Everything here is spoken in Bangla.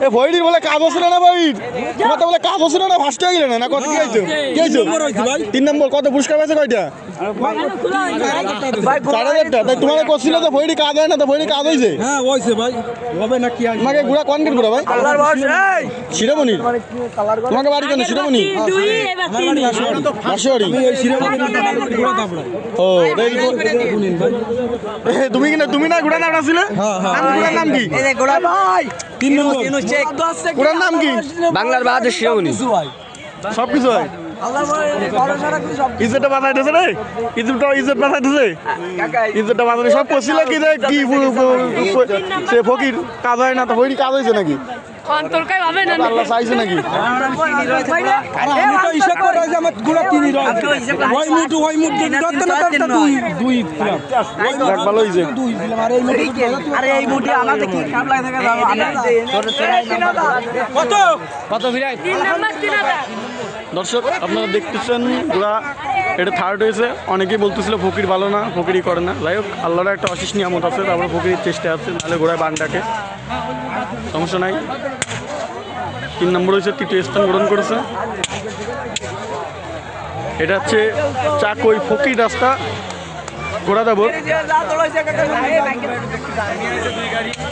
এ ভইডির বলে কাজ হচ্ছে না ভাই, তোমার তো বলে কাজ হচ্ছে না, ফার্স্ট হয়ে গেলে না কত কি হয়েছে? কি হয়েছে? 3 নম্বর। কত পুরস্কার পাইছে কয়টা? 4000টা। তাই তোমাকে করছিল তো ভইডি কাজ হয় না, তো ভইডি কাজ হয়েছে? হ্যাঁ হইছে ভাই, হবে না কি আছে? তোমাকে গুড়া কনকেট গুড়া ভাই? শিরোমণি। তোমাকে বাড়ি কেন শিরোমণি? বাঁশবাড়ি। ও তুমি কিনা তুমি না গুড়া নামটা ছিল? গুড়ার নাম কি? 3 নম্বর। গুড়ার নাম কি? বাংলার বাহাদুর শিরোমণি। সবকিছু হয়। ইজ্জতটা বাঁচাইতেছে রে, ইজ্জত বাঁচাইতেছে, ইজ্জতটা বাঁচানো সব করছিল কি যে কি সে ফকির কাজ হয় না, তো হইনি কাজ হয়েছে নাকি? আল্লাহ চাইছে নাকি? আমি তো হিসাব করে আছে আমার গুড়া 3 রয়েছে। ওই মুট যত না তত 2 দিলাম। দেখ ভালো হয়েছে। 2 দিলাম আর এই মুট আরে এই মুঠি আমাতে কি কাম লাগে থাকে কত কত ভিড়াই? 3 নাম্বার 3000। দর্শক আপনারা দেখতেছেন ঘোড়া এটা থার্ড হয়েছে। অনেকেই বলতেছিল ফকির ভালো না, ফকিরই করে না। যাই হোক আল্লাহর একটা অশেষ নিয়ামত আছে, তারপরে ফকিরের চেষ্টা আছে, নাহলে ঘোড়ায় বান ডাকে, সমস্যা নাই। 3 নম্বর হয়েছে, তৃতীয় স্থান গ্রহণ করেছে। এটা হচ্ছে চাকই ফকির রাস্তা ঘোড়া দেবর।